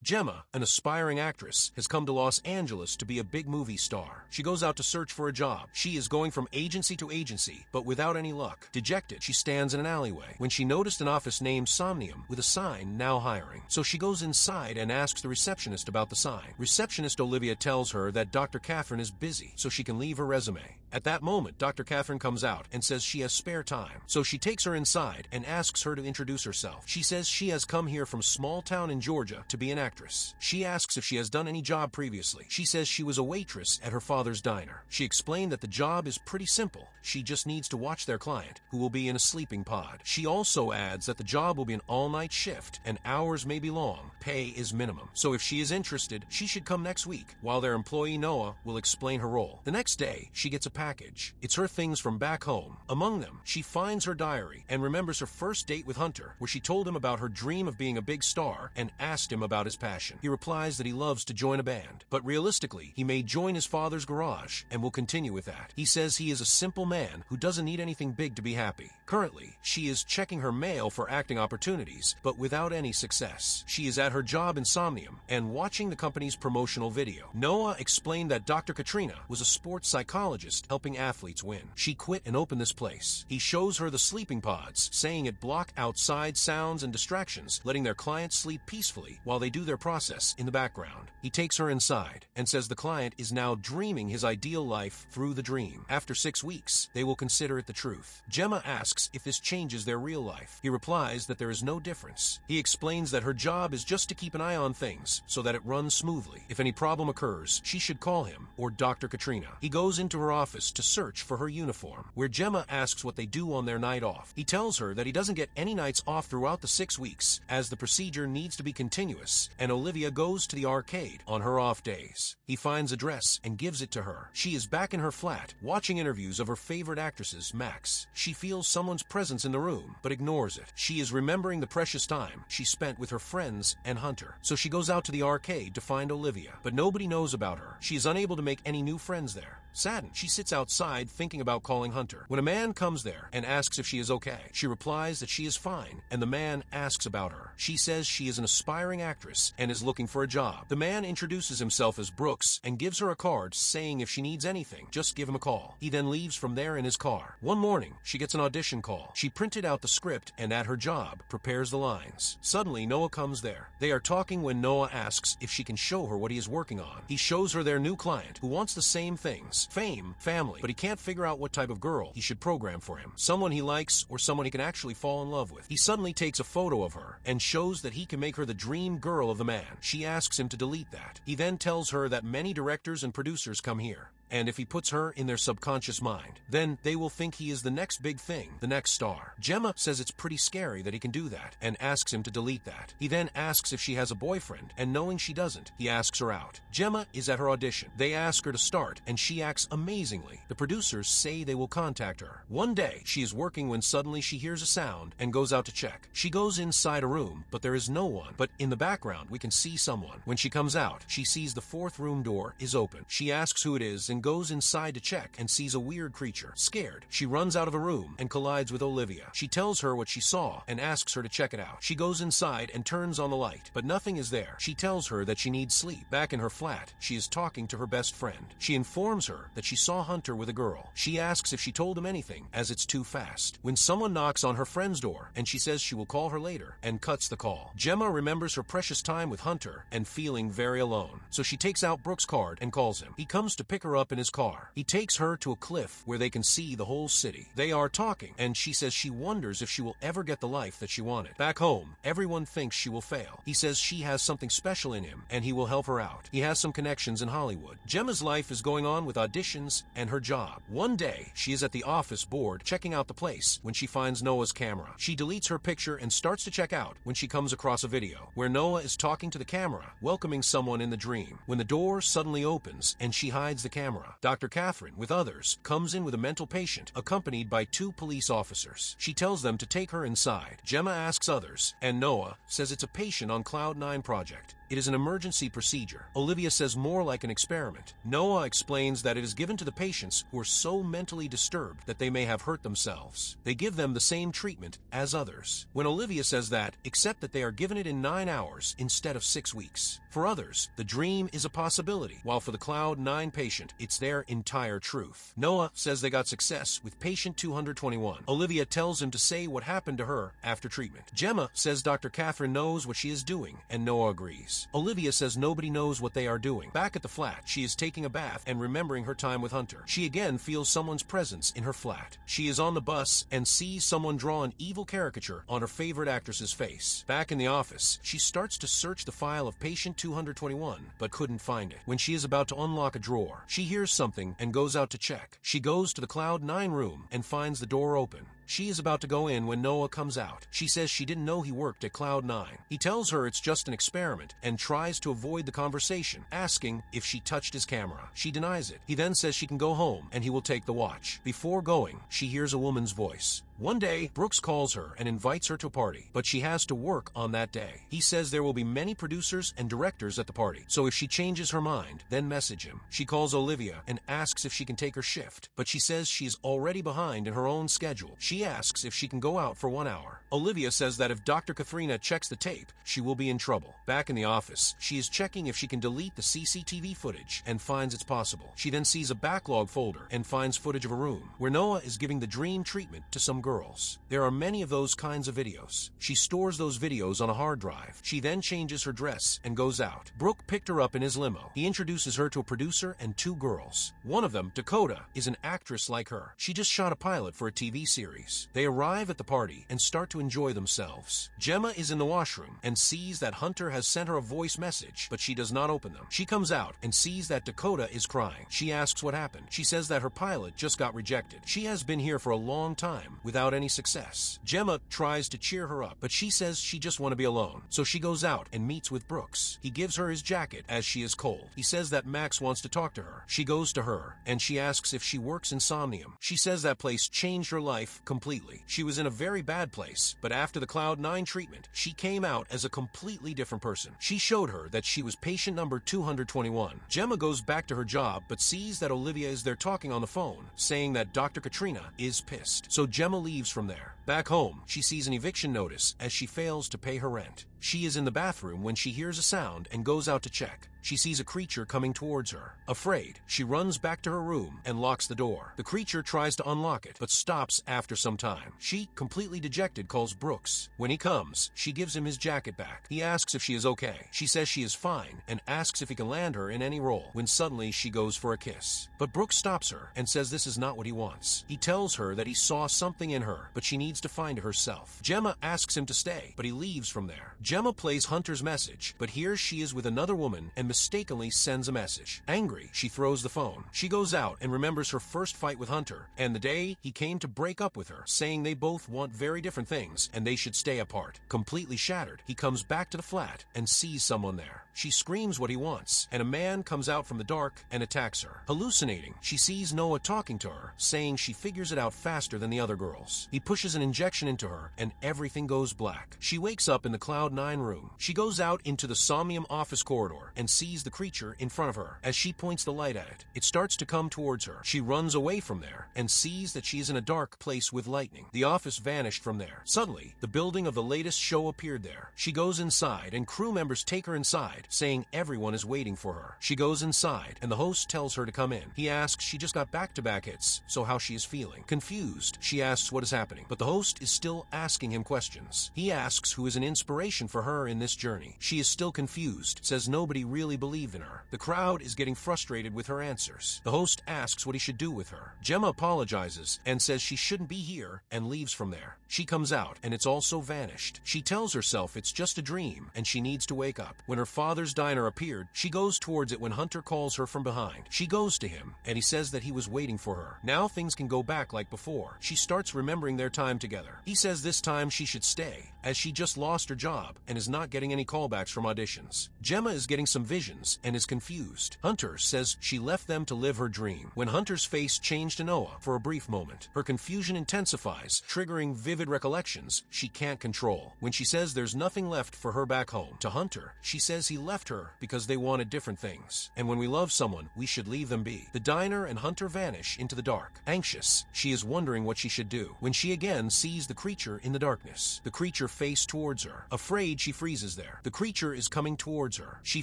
Gemma, an aspiring actress, has come to Los Angeles to be a big movie star. She goes out to search for a job. She is going from agency to agency, but without any luck. Dejected, she stands in an alleyway when she noticed an office named Somnium with a sign now hiring. So she goes inside and asks the receptionist about the sign. Receptionist Olivia tells her that Dr. Catherine is busy, so she can leave her resume. At that moment, Dr. Catherine comes out and says she has spare time. So she takes her inside and asks her to introduce herself. She says she has come here from a small town in Georgia to be an actress. She asks if she has done any job previously. She says she was a waitress at her father's diner. She explained that the job is pretty simple. She just needs to watch their client, who will be in a sleeping pod. She also adds that the job will be an all-night shift and hours may be long. Pay is minimum. So if she is interested, she should come next week, while their employee Noah will explain her role. The next day, she gets a package. It's her things from back home. Among them, she finds her diary and remembers her first date with Hunter, where she told him about her dream of being a big star and asked him about his passion. He replies that he loves to join a band, but realistically, he may join his father's garage and will continue with that. He says he is a simple man who doesn't need anything big to be happy. Currently, she is checking her mail for acting opportunities, but without any success. She is at her job in Somnium and watching the company's promotional video. Noah explained that Dr. Katrina was a sports psychologist helping athletes win. She quit and opened this place. He shows her the sleeping pods, saying it block outside sounds and distractions, letting their clients sleep peacefully while they do their process in the background. He takes her inside and says the client is now dreaming his ideal life through the dream. After 6 weeks, they will consider it the truth. Gemma asks if this changes their real life. He replies that there is no difference. He explains that her job is just to keep an eye on things so that it runs smoothly. If any problem occurs, she should call him or Dr. Katrina. He goes into her office to search for her uniform, where Gemma asks what they do on their night off. He tells her that he doesn't get any nights off throughout the 6 weeks, as the procedure needs to be continuous, and Olivia goes to the arcade on her off days. He finds a dress and gives it to her. She is back in her flat, watching interviews of her favorite actresses, Max. She feels someone's presence in the room, but ignores it. She is remembering the precious time she spent with her friends and Hunter. So she goes out to the arcade to find Olivia, but nobody knows about her. She is unable to make any new friends there. Saddened, she sits outside thinking about calling Hunter, when a man comes there and asks if she is okay. She replies that she is fine, and the man asks about her. She says she is an aspiring actress and is looking for a job. The man introduces himself as Brooks and gives her a card saying if she needs anything, just give him a call. He then leaves from there in his car. One morning, she gets an audition call. She printed out the script and at her job, prepares the lines. Suddenly, Noah comes there. They are talking when Noah asks if she can show her what he is working on. He shows her their new client, who wants the same things: fame, family, but he can't figure out what type of girl he should program for him. Someone he likes or someone he can actually fall in love with. He suddenly takes a photo of her and shows that he can make her the dream girl of the man. She asks him to delete that. He then tells her that many directors and producers come here, and if he puts her in their subconscious mind, then they will think he is the next big thing, the next star. Gemma says it's pretty scary that he can do that, and asks him to delete that. He then asks if she has a boyfriend, and knowing she doesn't, he asks her out. Gemma is at her audition. They ask her to start, and she acts amazingly. The producers say they will contact her. One day, she is working when suddenly she hears a sound and goes out to check. She goes inside a room, but there is no one. But in the background, we can see someone. When she comes out, she sees the 4th room door is open. She asks who it is and goes inside to check and sees a weird creature. Scared, she runs out of the room and collides with Olivia. She tells her what she saw and asks her to check it out. She goes inside and turns on the light, but nothing is there. She tells her that she needs sleep. Back in her flat, she is talking to her best friend. She informs her that she saw Hunter with a girl. She asks if she told him anything, as it's too fast. When someone knocks on her friend's door, and she says she will call her later, and cuts the call. Gemma remembers her precious time with Hunter and feeling very alone. So she takes out Brooks' card and calls him. He comes to pick her up in his car. He takes her to a cliff where they can see the whole city. They are talking, and she says she wonders if she will ever get the life that she wanted. Back home, everyone thinks she will fail. He says she has something special in him, and he will help her out. He has some connections in Hollywood. Gemma's life is going on with auditions and her job. One day, she is at the office board checking out the place when she finds Noah's camera. She deletes her picture and starts to check out when she comes across a video where Noah is talking to the camera, welcoming someone in the dream. When the door suddenly opens and she hides the camera, Dr. Catherine, with others, comes in with a mental patient, accompanied by 2 police officers. She tells them to take her inside. Gemma asks others, and Noah says it's a patient on Cloud 9 project. It is an emergency procedure. Olivia says more like an experiment. Noah explains that it is given to the patients who are so mentally disturbed that they may have hurt themselves. They give them the same treatment as others. When Olivia says that, except that they are given it in 9 hours instead of 6 weeks. For others, the dream is a possibility, while for the Cloud 9 patient, it's their entire truth. Noah says they got success with patient 221. Olivia tells him to say what happened to her after treatment. Gemma says Dr. Catherine knows what she is doing, and Noah agrees. Olivia says nobody knows what they are doing. Back at the flat, she is taking a bath and remembering her time with Hunter. She again feels someone's presence in her flat. She is on the bus and sees someone draw an evil caricature on her favorite actress's face. Back in the office, she starts to search the file of patient 221, but couldn't find it. When she is about to unlock a drawer, she hears something and goes out to check. She goes to the Cloud 9 room and finds the door open. She is about to go in when Noah comes out. She says she didn't know he worked at Cloud 9. He tells her it's just an experiment and tries to avoid the conversation, asking if she touched his camera. She denies it. He then says she can go home and he will take the watch. Before going, she hears a woman's voice. One day, Brooks calls her and invites her to a party, but she has to work on that day. He says there will be many producers and directors at the party, so if she changes her mind, then message him. She calls Olivia and asks if she can take her shift, but she says she is already behind in her own schedule. She asks if she can go out for 1 hour. Olivia says that if Dr. Katharina checks the tape, she will be in trouble. Back in the office, she is checking if she can delete the CCTV footage and finds it's possible. She then sees a backlog folder and finds footage of a room where Noah is giving the dream treatment to some girls. There are many of those kinds of videos. She stores those videos on a hard drive. She then changes her dress and goes out. Brooke picked her up in his limo. He introduces her to a producer and 2 girls. One of them, Dakota, is an actress like her. She just shot a pilot for a TV series. They arrive at the party and start to enjoy themselves. Gemma is in the washroom and sees that Hunter has sent her a voice message, but she does not open them. She comes out and sees that Dakota is crying. She asks what happened. She says that her pilot just got rejected. She has been here for a long time without any success. Gemma tries to cheer her up, but she says she just want to be alone. So she goes out and meets with Brooks. He gives her his jacket as she is cold. He says that Max wants to talk to her. She goes to her and she asks if she works in Somnium. She says that place changed her life completely. She was in a very bad place, but after the Cloud 9 treatment, she came out as a completely different person. She showed her that she was patient number 221. Gemma goes back to her job, but sees that Olivia is there talking on the phone, saying that Dr. Katrina is pissed. So Gemma leaves from there. Back home, she sees an eviction notice as she fails to pay her rent. She is in the bathroom when she hears a sound and goes out to check. She sees a creature coming towards her. Afraid, she runs back to her room and locks the door. The creature tries to unlock it, but stops after some time. She, completely dejected, calls Brooks. When he comes, she gives him his jacket back. He asks if she is okay. She says she is fine and asks if he can land her in any role, when suddenly she goes for a kiss. But Brooks stops her and says this is not what he wants. He tells her that he saw something in her, but she needs to find it herself. Gemma asks him to stay, but he leaves from there. Gemma plays Hunter's message, but here she is with another woman and mistakenly sends a message. Angry, she throws the phone. She goes out and remembers her first fight with Hunter, and the day he came to break up with her, saying they both want very different things and they should stay apart. Completely shattered, he comes back to the flat and sees someone there. She screams what he wants, and a man comes out from the dark and attacks her. Hallucinating, she sees Noah talking to her, saying she figures it out faster than the other girls. He pushes an injection into her, and everything goes black. She wakes up in the Cloud 9 room. She goes out into the Somnium office corridor and sees the creature in front of her. As she points the light at it, it starts to come towards her. She runs away from there and sees that she is in a dark place with lightning. The office vanished from there. Suddenly, the building of the latest show appeared there. She goes inside, and crew members take her inside, saying everyone is waiting for her. She goes inside, and the host tells her to come in. He asks she just got back-to-back hits, so how she is feeling. Confused, she asks what is happening, but the host is still asking him questions. He asks who is an inspiration for her in this journey. She is still confused, says nobody really believed in her. The crowd is getting frustrated with her answers. The host asks what he should do with her. Gemma apologizes and says she shouldn't be here and leaves from there. She comes out, and it's also vanished. She tells herself it's just a dream, and she needs to wake up. When her father's diner appeared, she goes towards it when Hunter calls her from behind. She goes to him, and he says that he was waiting for her. Now things can go back like before. She starts remembering their time together. He says this time she should stay, as she just lost her job, job and is not getting any callbacks from auditions. Gemma is getting some visions and is confused. Hunter says she left them to live her dream. When Hunter's face changed to Noah for a brief moment, her confusion intensifies, triggering vivid recollections she can't control. When she says there's nothing left for her back home, to Hunter, she says he left her because they wanted different things. And when we love someone, we should leave them be. The diner and Hunter vanish into the dark. Anxious, she is wondering what she should do when she again sees the creature in the darkness. The creature face towards her. Afraid, she freezes there. The creature is coming towards her. She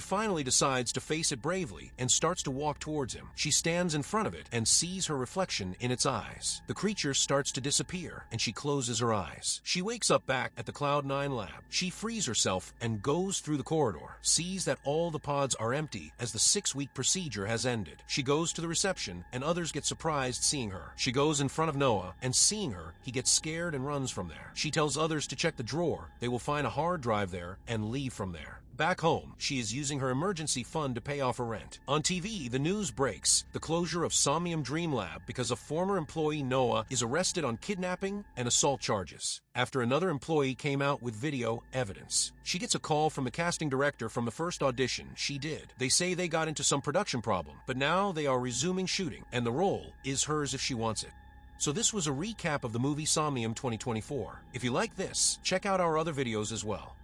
finally decides to face it bravely and starts to walk towards him. She stands in front of it and sees her reflection in its eyes. The creature starts to disappear and she closes her eyes. She wakes up back at the Cloud9 lab. She frees herself and goes through the corridor, sees that all the pods are empty as the 6-week procedure has ended. She goes to the reception and others get surprised seeing her. She goes in front of Noah and seeing her, he gets scared and runs from there. She tells others to check the drawer. They will find a hard drive there and leave from there. Back home, she is using her emergency fund to pay off her rent. On TV, the news breaks the closure of Somnium Dream Lab because a former employee, Noah, is arrested on kidnapping and assault charges after another employee came out with video evidence. She gets a call from the casting director from the first audition she did. They say they got into some production problem, but now they are resuming shooting, and the role is hers if she wants it. So this was a recap of the movie Somnium 2024. If you like this, check out our other videos as well.